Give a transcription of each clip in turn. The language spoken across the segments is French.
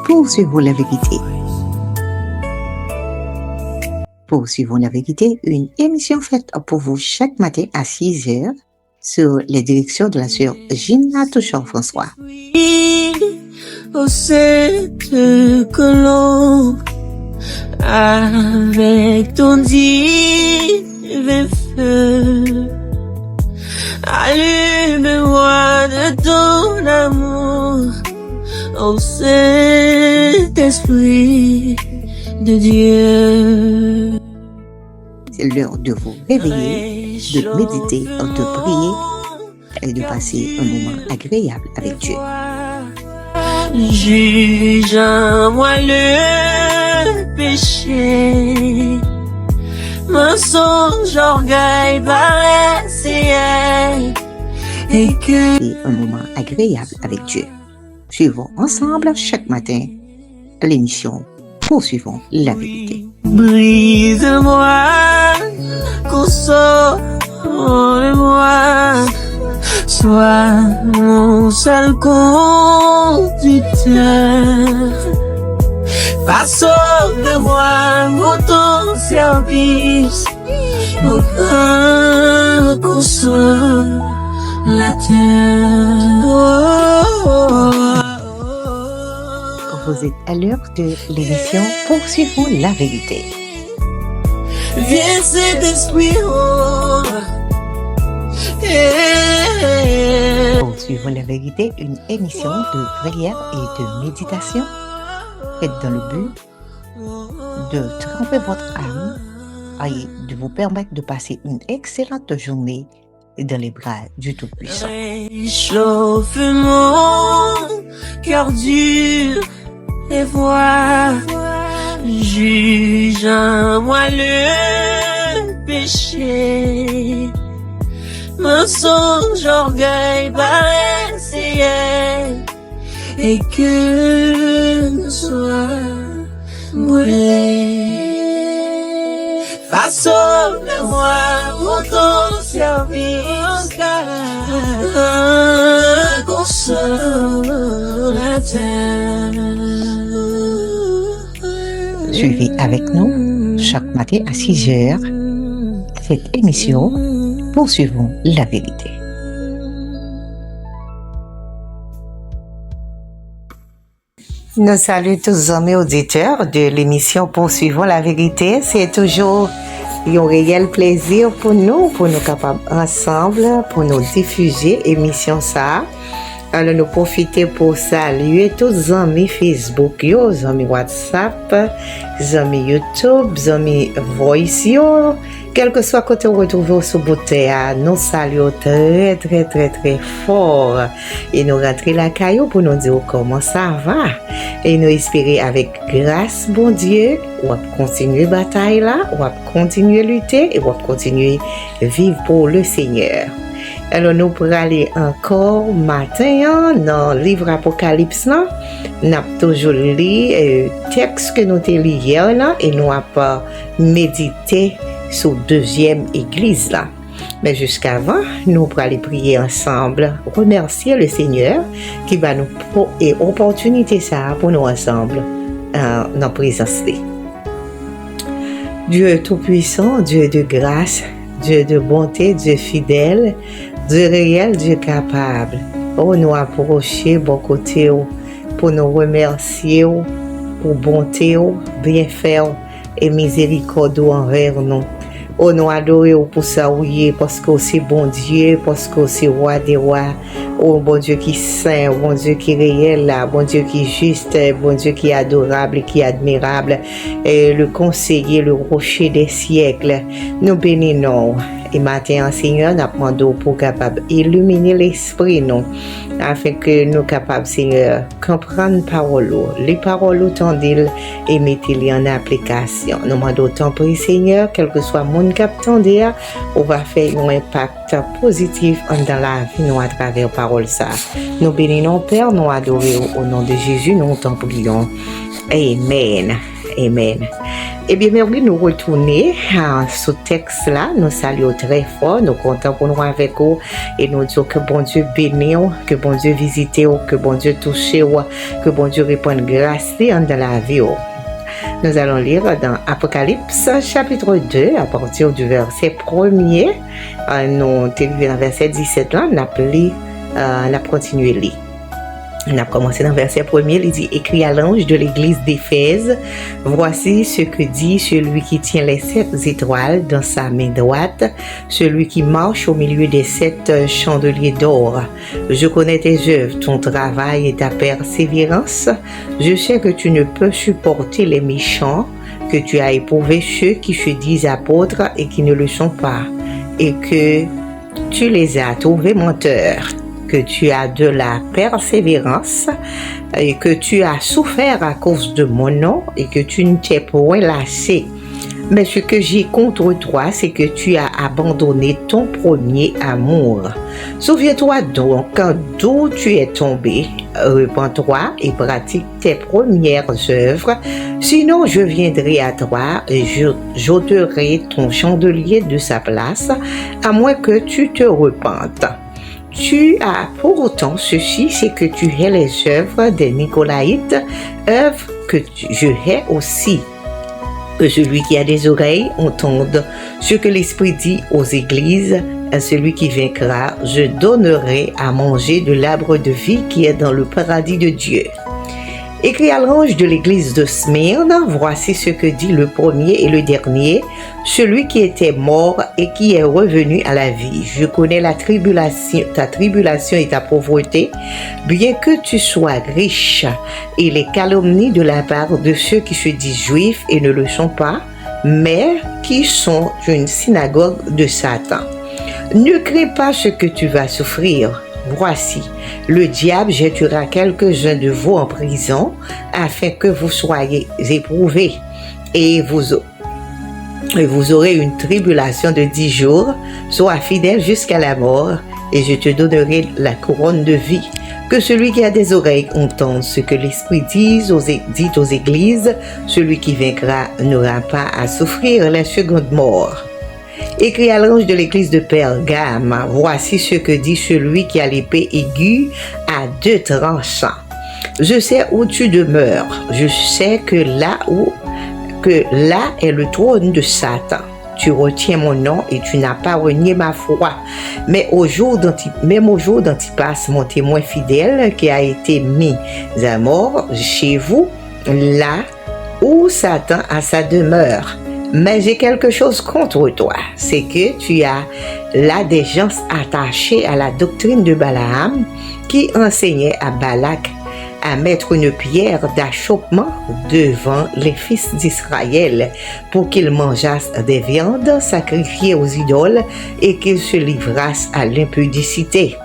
Poursuivons la vérité. Poursuivons la vérité, une émission faite pour vous chaque matin à 6h sur les directions de la sœur Gina Touchard-François. Au cette colombe, avec ton divin feu, allume-moi de ton amour, ô Saint-Esprit de Dieu. C'est l'heure de vous réveiller, de méditer, de prier et de passer un moment agréable avec Dieu. Juge en moi le péché, mensonge, orgueil, paresse et que... Et un moment agréable avec Dieu. Suivons ensemble chaque matin l'émission Poursuivons la vérité. Brise-moi, console-moi, sois mon seul conducteur. Façonne-moi pour ton service, mon consolateur. Vous êtes à l'heure de l'émission Poursuivons la vérité. Viens Saint-Esprit, oh. Poursuivons la vérité, une émission de prière et de méditation faite dans le but de tremper votre âme et de vous permettre de passer une excellente journée dans les bras du Tout-Puissant. Réchauffe mon cœur dur et vois, juge en moi le péché, mensonge, orgueil, paresse et que nous soit brûlé. Façonne-moi pour ton service, consolateur. Suivez avec nous chaque matin à 6h cette émission Poursuivons la vérité. Nous saluons tous les amis auditeurs de l'émission Poursuivons la vérité. C'est toujours un réel plaisir pour nous capables ensemble, pour nous diffuser l'émission ça. Alors nous profiter pour saluer tous les amis Facebook, les amis WhatsApp, les amis YouTube, les amis Voice, quel que soit côté où retrouver sur Bouté, nous saluons très très très très fort et nous rentrons la caillou pour nous dire comment ça va et nous espérer avec grâce bon Dieu on va continuer bataille là, on va continuer lutter et on va continuer vivre pour le Seigneur. Alors nous pour aller encore matin dans le livre Apocalypse là, nous avons toujours lu le texte que nous avons lu hier là et nous avons médité sur deuxième église là. Mais jusqu'avant, nous pour aller prier ensemble, remercier le Seigneur qui va nous donner opportunité ça pour nous ensemble dans la présence de Dieu tout-puissant, Dieu de grâce, Dieu de bonté, Dieu fidèle, Dieu réel, Dieu capable. Oh, nous approcher bon côté pour nous remercier pour bonté, bienfait et miséricorde envers nous. Oh, nous adorer pour ça, oui, parce que c'est bon Dieu, parce que c'est roi des rois. Oh, bon Dieu qui est saint, bon Dieu qui est réel, bon Dieu qui est juste, bon Dieu qui est adorable, qui est admirable, et le conseiller, le rocher des siècles. Nous bénissons. Et maintenant, Seigneur, nous demandons pour capable illuminer l'esprit, nous, afin que nous capables, Seigneur, comprendre les paroles tendues et mettre-les en application. Nous demandons tant pour Seigneur, quel que soit mon cap tendu, on va faire un impact positif dans la vie, nous, à travers parole ça. Nous bénissons, Père, nous adorons au nom de Jésus, nous t'en prions. Amen. amen. Eh bien, merci nous retourner à ce texte-là. Nous saluons très fort, nous comptons pour nous avec vous et nous disons que bon Dieu bénisse, que bon Dieu visite, que bon Dieu touche, que bon Dieu réponde grâce dans la vie. Nous allons lire dans Apocalypse chapitre 2 à partir du verset 1er. Nous arrivons dans le verset 17 là, on a continué à lire. On a commencé dans le verset 1er, il dit « Écrit à l'ange de l'église d'Éphèse, voici ce que dit celui qui tient les 7 étoiles dans sa main droite, celui qui marche au milieu des 7 chandeliers d'or. Je connais tes œuvres, ton travail et ta persévérance. Je sais que tu ne peux supporter les méchants, que tu as éprouvé ceux qui se disent apôtres et qui ne le sont pas, et que tu les as trouvés menteurs. Que tu as de la persévérance et que tu as souffert à cause de mon nom et que tu ne t'es point lassé. Mais ce que j'ai contre toi, c'est que tu as abandonné ton premier amour. Souviens-toi donc d'où tu es tombé, repens-toi et pratique tes premières œuvres, sinon je viendrai à toi et j'ôterai ton chandelier de sa place, à moins que tu te repentes. Tu as pourtant ceci, c'est que tu hais les œuvres des Nicolaïtes, œuvres que je hais aussi. Que celui qui a des oreilles entende ce que l'Esprit dit aux églises. À celui qui vaincra, je donnerai à manger de l'arbre de vie qui est dans le paradis de Dieu. Écrit à l'ange de l'église de Smyrne, voici ce que dit le premier et le dernier, celui qui était mort et qui est revenu à la vie. Je connais ta tribulation et ta pauvreté, bien que tu sois riche, et les calomnies de la part de ceux qui se disent juifs et ne le sont pas, mais qui sont une synagogue de Satan. Ne crains pas ce que tu vas souffrir. Voici, le diable jettera quelques-uns de vous en prison afin que vous soyez éprouvés et vous aurez une tribulation de 10 jours. Sois fidèle jusqu'à la mort et je te donnerai la couronne de vie. Que celui qui a des oreilles entende ce que l'Esprit dit aux églises. Celui qui vaincra n'aura pas à souffrir la seconde mort. Écrit à l'ange de l'église de Pergame, voici ce que dit celui qui a l'épée aiguë à 2 tranchants. Je sais où tu demeures, je sais que là est le trône de Satan. Tu retiens mon nom et tu n'as pas renié ma foi. Même au jour d'Antipas, mon témoin fidèle, qui a été mis à mort chez vous, là où Satan a sa demeure. Mais j'ai quelque chose contre toi, c'est que tu as là des gens attachés à la doctrine de Balaam qui enseignait à Balak à mettre une pierre d'achoppement devant les fils d'Israël pour qu'ils mangeassent des viandes sacrifiées aux idoles et qu'ils se livrassent à l'impudicité.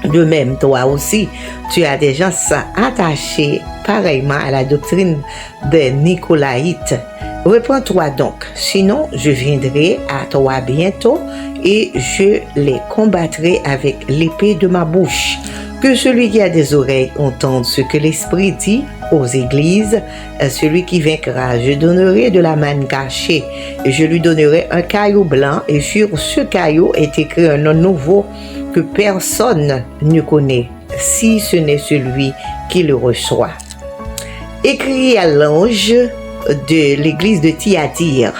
De même, toi aussi, tu as des gens attachés pareillement à la doctrine des Nicolaïtes. Réponds-toi donc, sinon je viendrai à toi bientôt et je les combattrai avec l'épée de ma bouche. Que celui qui a des oreilles entende ce que l'Esprit dit aux églises. À celui qui vaincra, je donnerai de la manne cachée et je lui donnerai un caillou blanc et sur ce caillou est écrit un nom nouveau que personne ne connaît, si ce n'est celui qui le reçoit. Écrit à l'ange de l'église de Thyatire.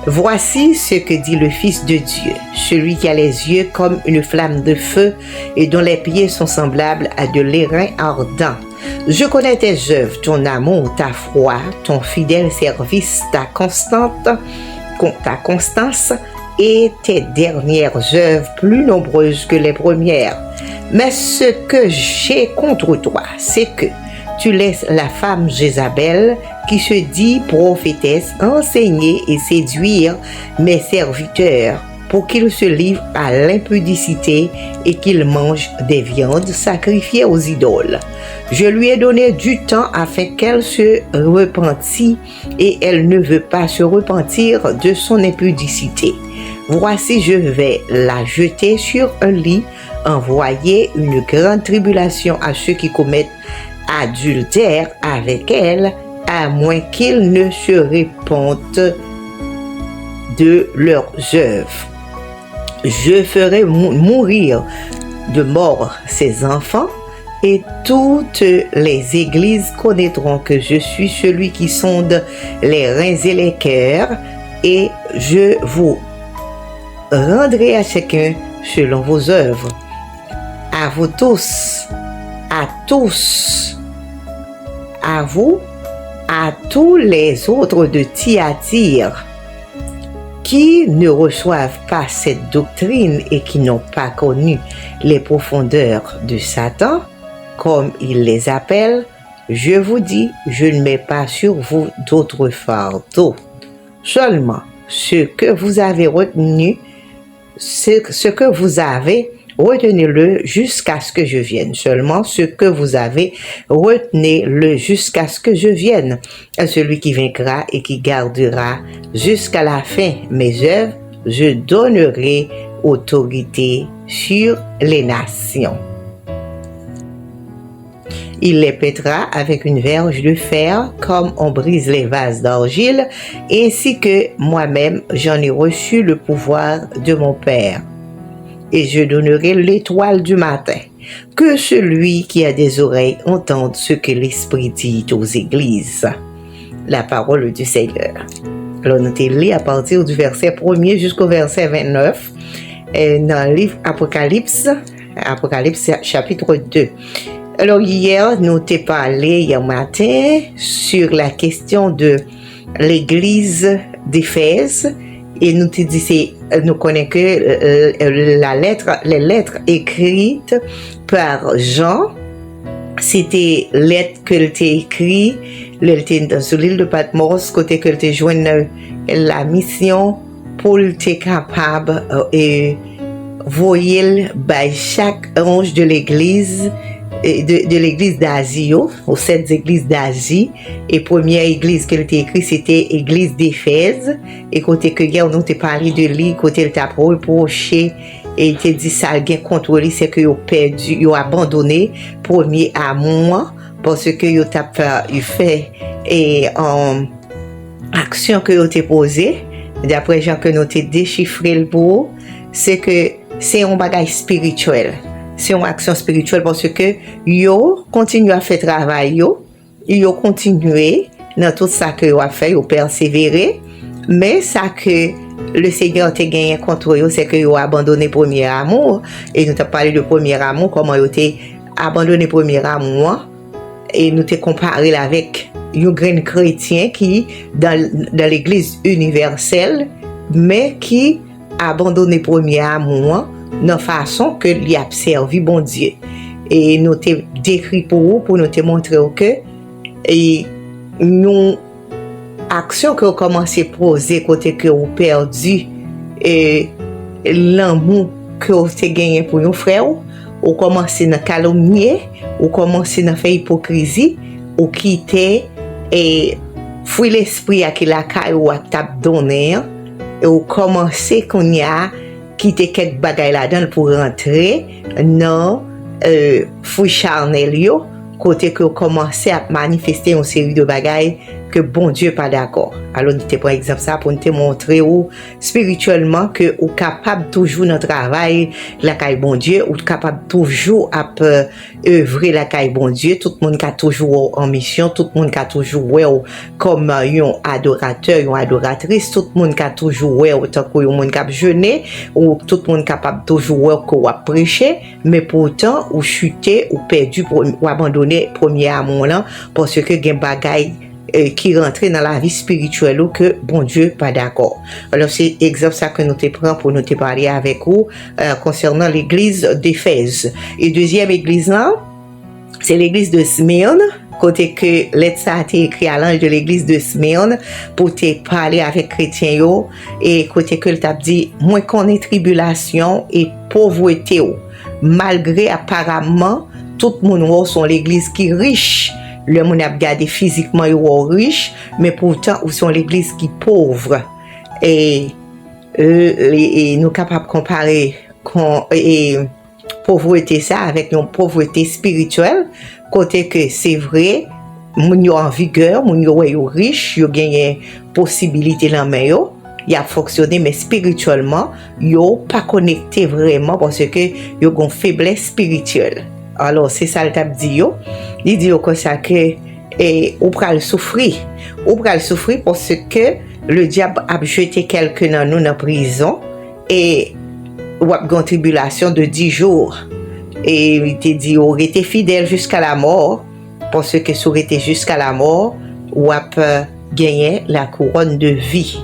Voici ce que dit le Fils de Dieu, celui qui a les yeux comme une flamme de feu et dont les pieds sont semblables à de l'airain ardent. Je connais tes œuvres, ton amour, ta foi, ton fidèle service, ta constance et tes dernières œuvres plus nombreuses que les premières. Mais ce que j'ai contre toi, c'est que tu laisses la femme Jézabel, qui se dit prophétesse, enseigner et séduire mes serviteurs pour qu'ils se livrent à l'impudicité et qu'ils mangent des viandes sacrifiées aux idoles. Je lui ai donné du temps afin qu'elle se repentît et elle ne veut pas se repentir de son impudicité. Voici, je vais la jeter sur un lit, envoyer une grande tribulation à ceux qui commettent adultère avec elle à moins qu'ils ne se repentent de leurs œuvres. Je ferai mourir de mort ces enfants, et toutes les églises connaîtront que je suis celui qui sonde les reins et les cœurs, et je vous rendrai à chacun selon vos œuvres. À vous tous, à vous, à tous les autres de Thyatire qui ne reçoivent pas cette doctrine et qui n'ont pas connu les profondeurs de Satan, comme il les appelle, je vous dis, je ne mets pas sur vous d'autres fardeaux. Seulement, ce que vous avez retenu, retenez-le jusqu'à ce que je vienne. Seulement ce que vous avez, retenez-le jusqu'à ce que je vienne. À celui qui vaincra et qui gardera jusqu'à la fin mes œuvres, je donnerai autorité sur les nations. Il les pètera avec une verge de fer, comme on brise les vases d'argile, ainsi que moi-même j'en ai reçu le pouvoir de mon Père. Et je donnerai l'étoile du matin. Que celui qui a des oreilles entende ce que l'Esprit dit aux églises. La parole du Seigneur. Alors nous lisons à partir du verset 1er jusqu'au verset 29 dans le livre Apocalypse chapitre 2. Alors hier, nous t'ai parlé hier matin sur la question de l'église d'Éphèse, et nous t'ai dit, nous connaissons que les lettres écrites par Jean, c'était lettres qu'elle t'a écrites, sur l'île de Patmos, côté qu'elle t'a joint la mission pour être capable de voyer by chaque ange de l'église, de l'église d'Asie, aux 7 églises d'Asie. Et première église qu'elle t'a écrit, c'était l'église d'Éphèse. Et côté que hier, on t'a parlé de lui, côté elle t'a reproché, et il t'a dit ça a bien contre lui, c'est que il a perdu, il a abandonné premier amour, parce que il t'a fait et action que il t'a posé, d'après Jean que nous t'a déchiffré le beau, c'est que c'est un bagage spirituel. C'est une action spirituelle parce que yo continue à faire travail, yo continue dans tout ça que yo a fait, yo persévérer, mais ça que le Seigneur t'a gagné contre yo, c'est que yo abandonné premier amour. Et nous t'a parlé de premier amour, comment yo t'a abandonné premier amour, et nous t'a comparé avec un grand chrétien qui dans l'église universelle, mais qui a abandonné premier amour de façon que lui a servi bon Dieu. Et nous t'ai décrit pour nous te montrer que nous action que vous commencez à poser côté que vous perdu et l'amour que vous avez gagné pour vos frères, vous commencez à calomnier, vous commencez à faire hypocrisie, vous quittez et fouiller l'esprit à qui la caille ou à tap donner, et vous commencez qu'on y a quitter quelques bagailles là-dedans pour rentrer dans fouille charnel yo, côté que vous commencez à manifester une série de bagailles que bon Dieu pas d'accord. Alors nous par exemple ça pour nous montrer ou spirituellement que ou capable toujours dans travail la caille bon Dieu, ou capable toujours à œuvrer la caille bon Dieu, tout le monde qui a toujours en mission, tout le monde qui a toujours comme un adorateur, une adoratrice, tout le monde qui a toujours autant que un monde qui a jeûné, ou tout le monde capable toujours qu'on a prêché, mais pourtant ou chuté ou perdu ou abandonné premier amour là parce que gen bagaille qui rentrait dans la vie spirituelle ou que bon Dieu pas d'accord. Alors c'est exemple ça que nous te prend pour nous te parler avec vous concernant l'église d'Éphèse. Et deuxième église là, c'est l'église de Smyrne, côté que lettre ça a été écrit à l'ange de l'église de Smyrne pour te parler avec chrétien yo, et côté que il t'a dit moins qu'on est tribulation et pauvreté yo, malgré apparemment tout le monde sont l'église qui riche. Le monde a regardé physiquement ils sont riches, mais pourtant ils sont l'église qui pauvre. Et nous capables de comparer pauvreté ça avec une pauvreté spirituelle, côté que c'est vrai, moun yo en vigueur, moun yo ouais yo riche, yo gagné possibilité dans main yo, y a fonctionné mais spirituellement, yo pas connecté vraiment parce que yo gon faiblesse spirituelle. Alors c'est ça le t'a dit yo. Il dit comme ça que ou pral souffrir. Ou pral souffrir parce que le diable a jeté quelqu'un dans nous dans prison et ou a gon tribulation de 10 jours. Et il te dit ou été fidèle jusqu'à la mort parce que si on était jusqu'à la mort, ou a gagné la couronne de vie.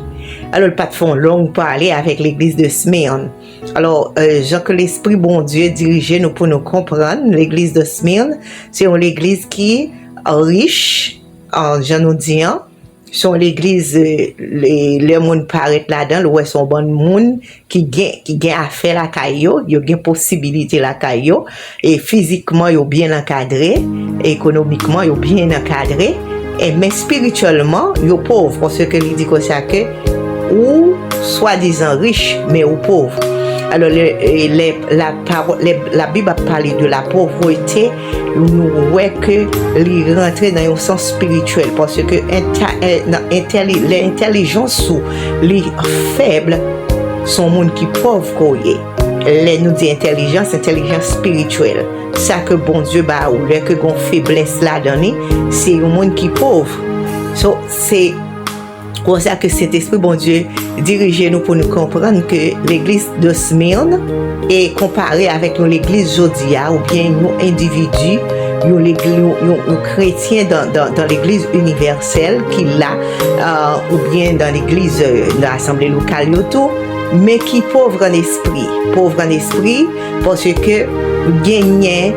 Alors le patron long parler avec l'église de Smyrne. Alors Jean que l'esprit bon Dieu dirige nous pour nous comprendre. L'église de Smyrne, c'est une église qui est riche en Jean nous dit, son l'église les monde paraît là-dedans, où sont bon monde qui gagne à faire la caillou, il y a une possibilité la caillou et physiquement ils bien encadré, économiquement ils bien encadré et mais spirituellement ils pauvres parce que il dit comme ça que ou soi-disant riche mais ou pauvre. Alors la Bible a parlé de la pauvreté, nous voyons que les rentrer dans un sens spirituel parce que l'intelligence ou les faibles sont monde qui pauvres. Les nous dit intelligence spirituelle. Ça que bon Dieu ba ou que gon faiblesse là-dedans, c'est un monde qui pauvre. So c'est pour ça que cet esprit bon Dieu dirige nous pour nous comprendre que l'église de Smyrne est comparée avec l'église Jodia ou bien nous individus, nous chrétiens dans l'église universelle qui l'a ou bien dans l'église de l'assemblée locale mais qui pauvre en esprit parce que gagne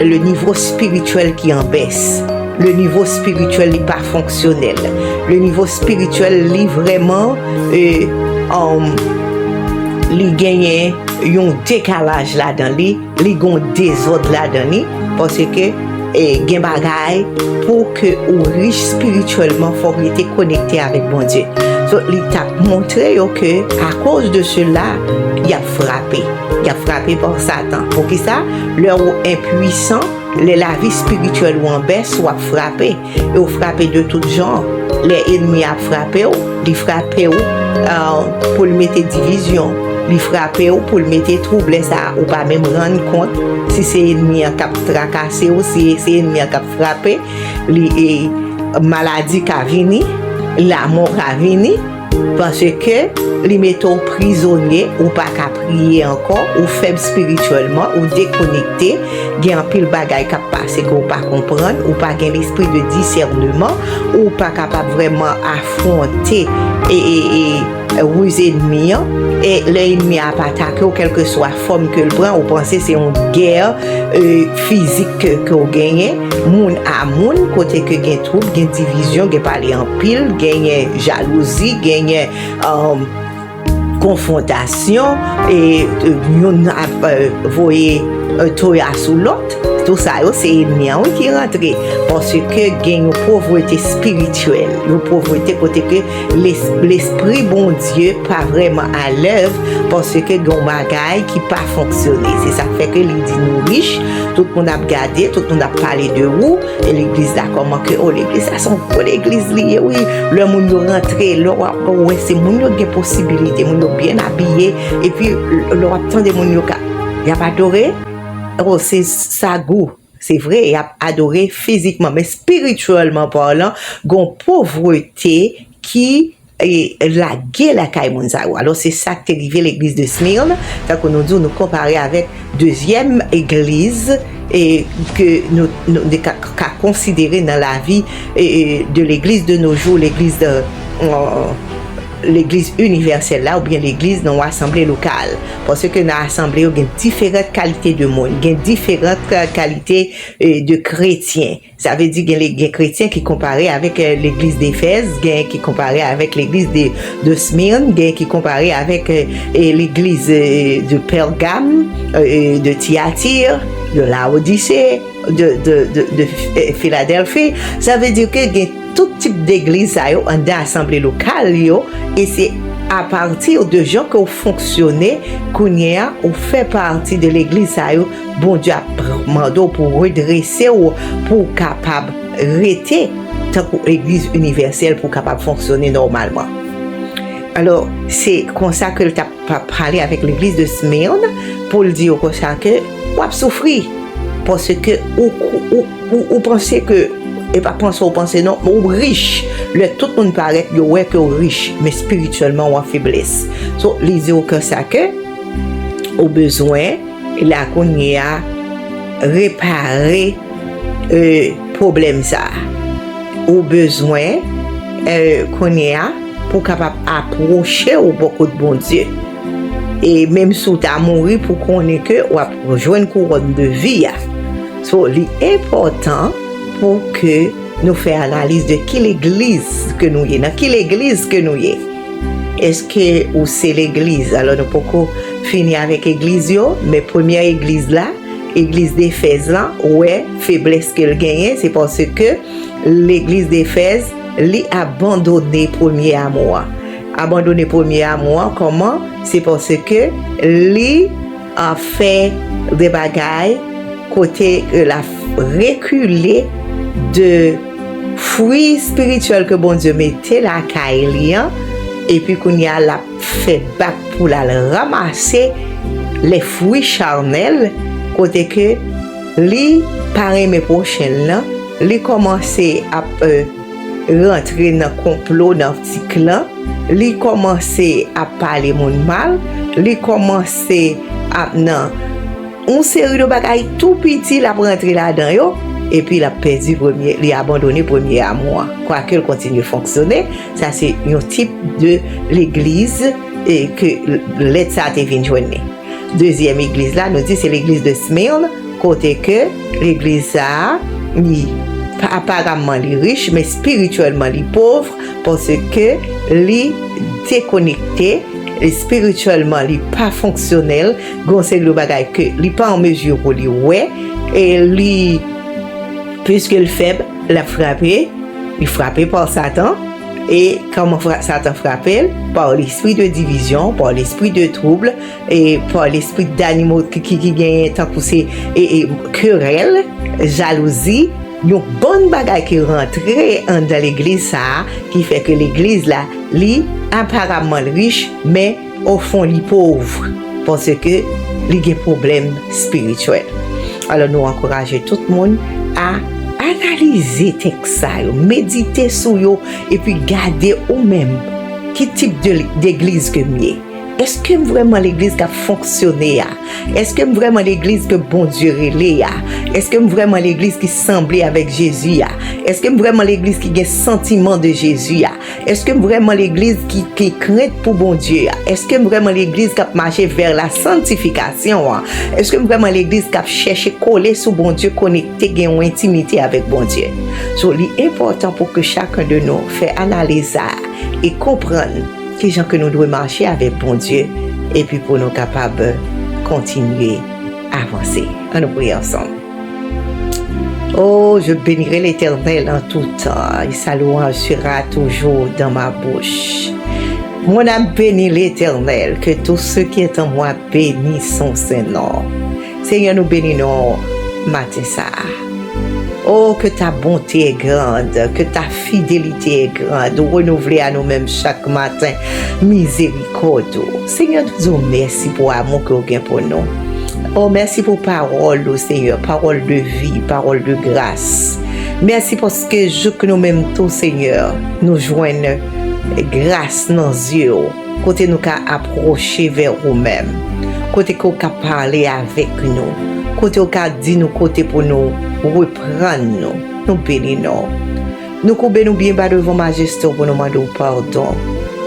le niveau spirituel qui en baisse. Le niveau spirituel n'est pas fonctionnel. Le niveau spirituel est vraiment il gagne un décalage là-dedans, il gagne désordre là-dedans parce que gen bagay pour que ou riche spirituellement faut être connecté avec bon Dieu. So, il t'a montré que à cause de cela, il a frappé par Satan. Pour que ça, leur impuissant, la vie spirituelle ou en baisse soit frappé et ou frappé de tout genre. Les ennemis a frappé, ils frappé pour le mettre division, ils frappé pour le mettre trouble ça ou pas même rendre compte si c'est ennemi qui a tracassé ou si c'est ennemi qui a frappé, les maladie qui a venu, la mort a venu parce que les mettons prisonniers ou pas qu'à prier encore ou faible spirituellement ou déconnecté, il y a un pile bagay qui passe qu'on pas comprendre ou pas gain l'esprit de discernement ou pas capable vraiment affronter et aux ennemis et l'ennemi a pas attaqué ou quelle que soit forme que le prend ou penser c'est une guerre physique que vous gagnez moun à moun côté que gain trouble gain division gain parler en pile gain jalousie gain confrontation et nous voyez toya sous l'autre. Tout ça, c'est ennemi qui rentre parce que gagne une pauvreté spirituelle, une pauvreté côté que l'esprit bon Dieu pas vraiment à l'œuvre parce que gon bagay qui pas fonctionné. C'est ça fait que il dit nous riches, tout le monde a regardé, tout le monde a parlé de vous et l'église là comment que l'église ça sont pour l'église liée oui, le monde rentrer, le ouais c'est monde qui a possibilité, monde bien habillé et puis le temps de monde il y a pas adoré. Oh, c'est ça goût, c'est vrai, il a adoré physiquement, mais spirituellement parlant, gon pauvreté qui est la guerre la Kaimonzawa. Alors c'est ça qui est arrivé l'église de Smyrne, tant que nous disons nous comparer avec deuxième église et que nous qu'à considérer dans la vie de l'église de nos jours, l'église de l'église universelle là ou bien l'église dans l'assemblée locale parce que dans l'assemblée il y a différentes qualités de monde, il y a différentes qualités de chrétiens. Ça veut dire qu'il y a les chrétiens qui comparés avec l'église d'Éphèse, il y a qui comparés avec l'église de Smyrne, il y a qui comparés avec l'église de Pergame, de Thyatire, de Laodicée, de Philadelphie. Ça veut dire que il y a tout type d'église en assemblée locale et c'est à partir de gens qui ont fonctionné qu'on fait partie de l'église bon Dieu a demandé pour redresser ou pour capable rester tant que l'église universelle pour capable fonctionner normalement. Alors, c'est comme ça que tu as parlé avec l'église de Smyrne pour le dire comme ça que vous souffrir parce que vous pensez que et pas penser non, ou riche. Tout le monde paraît que riche, mais spirituellement ou en faiblesse. So, les dire que ça que au besoin là qu'on y a réparer problème ça. Au besoin qu'on y a pour capable approcher au beaucoup de bon Dieu. Et même si tu as mouru pour qu'on ait que ou rejoindre une couronne de vie. So, l'important pour que nous fassions analyse de qui l'église que nous y dans qui l'église que nous y est-ce que ou c'est l'église alors nous pouvons finir avec l'église mais première église là église d'Éphèse là ouais faiblesse qu'elle gagne c'est parce que l'église d'Éphèse l'a abandonné premier amour comment c'est parce que lui a fait des bagailles côté la reculer de fruits spirituels que bon Dieu mettait la caïlian et puis qu'on y a la fait bac pour la ramasser les fruits charnels côté que li paré mes prochaines là li commencer à rentrer dans complot dans petit clan li commencer à parler mon mal li commencer à non on série de bagailles tout petit la rentrer là-dedans yo et puis il a perdu premier, il a abandonné premier amour. Quoi qu'elle continue à fonctionner, ça c'est un type de l'église et que l'aide ça a été joindre. Deuxième église là, nous dit c'est l'église de Smyrne, côté que l'église ça, apparemment les riches, mais spirituellement les pauvres, parce que les déconnectés, et spirituellement les pas fonctionnels, gonse le bagay que les pas en mesure pour les ouais et les puisque le faible l'a frappé, il frappé par Satan. Et comment Satan frappe? Par l'esprit de division, par l'esprit de trouble, et par l'esprit d'animaux qui gagnent tant poussé et querelle, jalousie, une bonne bagaille qui rentre dans l'église ça, qui fait que l'église là, li apparemment riche, mais au fond li pauvre, parce que li a des problèmes spirituels. Alors nous encourageons tout le monde à analyser texte ça, méditer sur yo et puis garder ou même quel type d'église que mieux. Est-ce que vraiment l'église qui a fonctionné? Est-ce que vraiment l'église que bon Dieu relé? Est-ce que vraiment l'église qui semblait avec Jésus? Est-ce que vraiment l'église qui a sentiment de Jésus? Est-ce que vraiment l'église qui craint pour bon Dieu? Est-ce que vraiment l'église qui a marché vers la sanctification? Est-ce que vraiment l'église qui a cherché coller sur bon Dieu, connecter, gagner une intimité avec bon Dieu? So, l'important pour que chacun de nous fait analyse ça et comprendre qui gens que nous devons marcher avec bon Dieu et puis pour nous capables de continuer à avancer. On nous prie ensemble. Oh, je bénirai l'Éternel en tout temps et sa louange sera toujours dans ma bouche. Mon âme bénit l'Éternel, que tous ceux qui sont en moi bénissent son Saint-Nom. Seigneur, nous bénissons matin ça. Oh, que ta bonté est grande, que ta fidélité est grande, renouvelée à nous-mêmes chaque matin. Miséricorde. Seigneur, nous disons merci pour l'amour que vous avez pour nous. Oh, merci pour parole, Seigneur, parole de vie, parole de grâce. Merci parce que je que nous-mêmes tous, Seigneur, nous joignons grâce dans les yeux, côté nous qu'à approcher vers nous-mêmes, côté qu'on qu'à parler avec nous, côté qu'on qu'à dire nous côté pour nous reprendre nous bénissons. Nous courbons bien bas devant majesté pour nous demander pardon.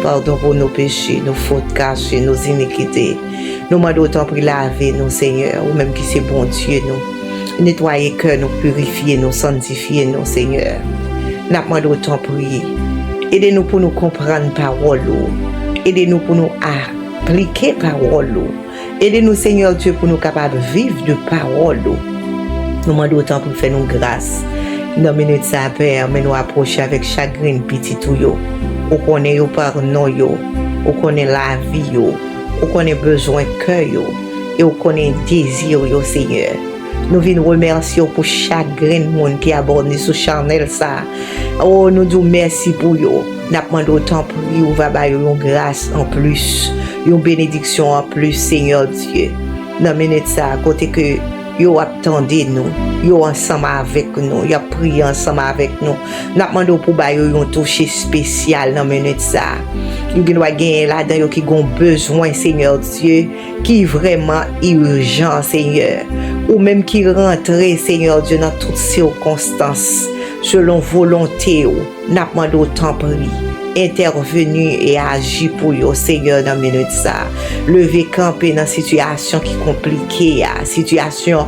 Pardon pour nos péchés, nos fautes cachées, nos iniquités. Nous demandons autant pour laver nous, Seigneur, ou même qui c'est bon Dieu, nous. Nettoyer cœur, nous purifier, nous sanctifier, nous, Seigneur. Nous demandons autant prier. Aidez-nous pour nous comprendre parole. Aidez-nous pour nous appliquer parole. Aidez-nous, Seigneur Dieu, pour nous capables de vivre de parole. Nous demandons autant pour faire nous grâce. Dans minute ça, Père, mais nous approcher avec chagrin petit tout yo. Ou connaît yo pardon yo, ou connaît la vie yo, ou connaît besoin cœur yo, et ou connaît désir yo, Seigneur. Nous venons remercier pour chaque grain de monde qui a abonné sur Chanel ça. Oh, nous disons merci pour eux. Nous demandons autant pour eux, va bailler une grâce en plus, une bénédiction en plus, Seigneur Dieu. Dans minute ça, côté que yo attendez nous, yo ensemble avec nous, yo prié ensemble avec nous. Nous demandons pour bailler un toucher spécial dans minute ça. Yo doit gagner là-dedans qui ont besoin, Seigneur Dieu, qui est vraiment urgent, Seigneur. Ou même qui rentre, Seigneur Dieu, dans toutes circonstances, selon volonté, nous demandons autant pour lui. Intervenu et agi pour yo, Seigneur, dans minute ça. Lever camper dans situation qui compliquée, situation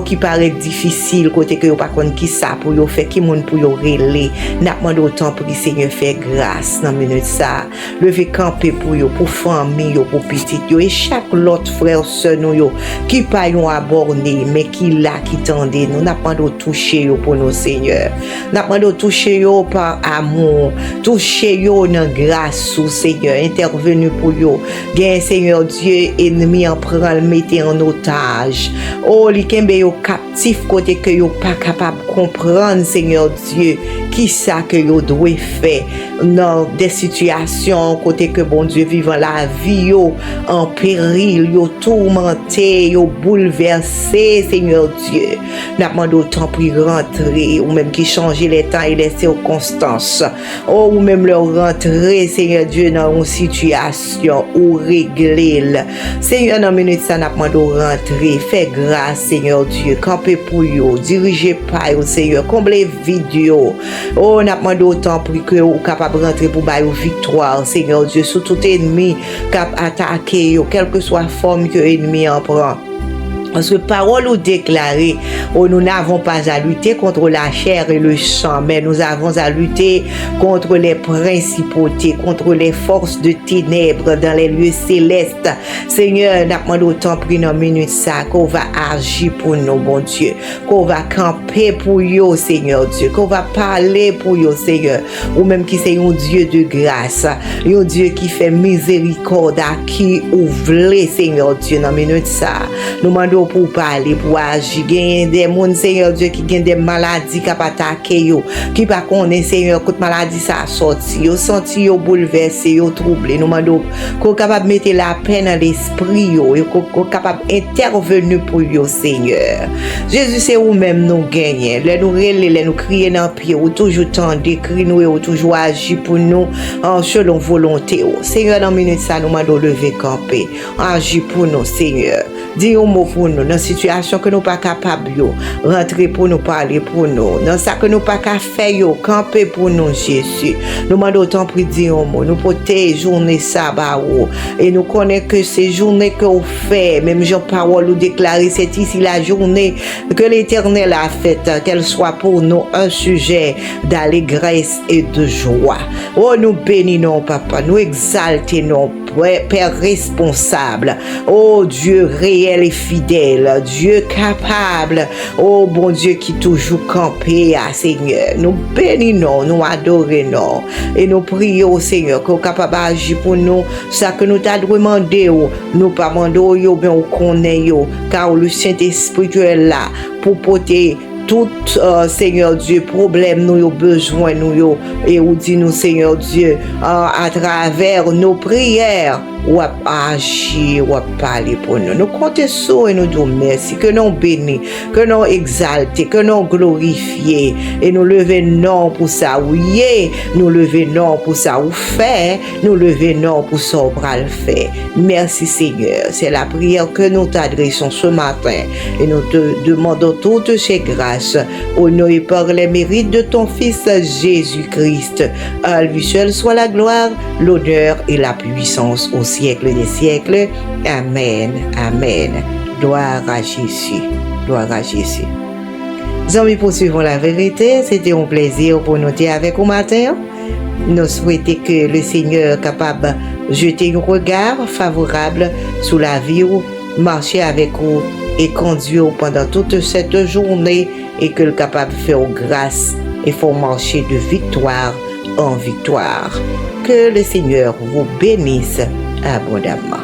qui paraît difficile, côté que yo pas connait qui ça pour yo faire, qui monde pour yo relé. N'a demandé autant pour Seigneur faire grâce dans minute ça. Lever camper pour yo, pour famille yo, pour petit yo et chaque l'autre frère sœur nous yo qui pas yon abordé mais qui là qui tendait nous. N'a demandé toucher yo pour nous, Seigneur. N'a demandé toucher yo par amour, toucher yo dans grâce au Seigneur, intervenu pour yo. Gain Seigneur Dieu, ennemi en prend le mettre en otage. Oh, li kembe yo captif côté que yo pas capable comprendre, Seigneur Dieu, qui ça que yo doit faire dans des situations côté que bon Dieu vivant la vie yo en péril, yo tourmenté, yo bouleversé, Seigneur Dieu. N'a demandé autant pour rentrer ou même qui changer les temps et les circonstances. Oh, ou même leur rentrer, Seigneur Dieu, dans une situation ou régler. Seigneur, dans minute ça, n'a demandé rentrer, fais grâce, Seigneur Dieu, camper pour yo, diriger pas yo, Seigneur, combler vidéo. Oh, n'a demandé autant pour que vous capable rentrer pour bailler victoire, Seigneur Dieu, sur tout ennemi cap attaquer yo, quelle que soit forme que l'ennemi en prend. Parce que parole ou déclarée, nous n'avons pas à lutter contre la chair et le sang, mais nous avons à lutter contre les principautés, contre les forces de ténèbres dans les lieux célestes. Seigneur, n'a pas autant pris dans minute ça, qu'on va agir pour nous, bon Dieu, qu'on va camper pour yo, Seigneur Dieu, qu'on va parler pour yo, Seigneur, ou même qui c'est un Dieu de grâce, un Dieu qui fait miséricorde à qui ouvre, Seigneur Dieu, dans minute ça. Nous demandons pour parler, pour agir. Il y a des gens, Seigneur Dieu, qui ont des maladies qui attaquent, qui ne connaissent pas, Seigneur, toute maladie ça a sorti, ils senti bouleversé, troublé. Nous demandons qu'on soit capable de mettre la paix dans l'esprit, qu'on soit capable d'intervenir pour eux, Seigneur. Jésus, c'est vous-même nous gagnons. Nous relais, nous crier dans le pied, ou toujours tendre, crier nous, ou toujours agir pour nous, en selon volonté. Seigneur, dans la minute ça, nous demandons lever camper, agir pour nous, Seigneur. Dis un mot pour nous, dans la situation que nous ne sommes pas capables, rentrer pour nous, parler pour nous, dans ça que nous ne sommes pas capables de faire, camper pour nous, Jésus. Nous demandons autant pour dire un mot, nous protéger journée sabbat, et nous connaissons que ces journées que vous faites, même Jean parole ou déclarer, c'est ici la journée que l'Éternel a faite, qu'elle soit pour nous un sujet d'allégresse et de joie. Oh, nous bénissons, Papa, nous exaltons, Père responsable, oh Dieu réel et fidèle, Dieu capable, oh bon Dieu qui toujours campé, Seigneur. Nous bénissons, nous adorons et nous prions, Seigneur, que vous capable d'agir pour nous, ça que nous t'avons demandé, nous pas demandé, bien nous connaissons, car le Saint-Esprit est là pour porter tout, Seigneur Dieu, problème nous avons besoin nous et ou dit nous, Seigneur Dieu, à travers nos prières, ou à agir, ou à parler pour nous. Nous comptons sur et nous disons merci, que nous bénissons, que nous exaltons, que nous glorifions, et nous levons pour ça, oui, nous levons pour ça, ou fait, nous levons pour ça, ou le faire. Merci Seigneur, c'est la prière que nous t'adressons ce matin, et nous te demandons toutes ces grâces, honorées par les mérites de ton Fils Jésus-Christ. À lui seul soit la gloire, l'honneur et la puissance au siècle des siècles. Amen. Amen. Gloire à Jésus. Gloire à Jésus. Amis, poursuivons la vérité. C'était un plaisir pour nous dire avec vous matin. Nous souhaitons que le Seigneur est capable de jeter un regard favorable sur la vie, marcher avec vous et conduire pendant toute cette journée et que le capable de faire grâce et faut marcher de victoire en victoire. Que le Seigneur vous bénisse abondamment.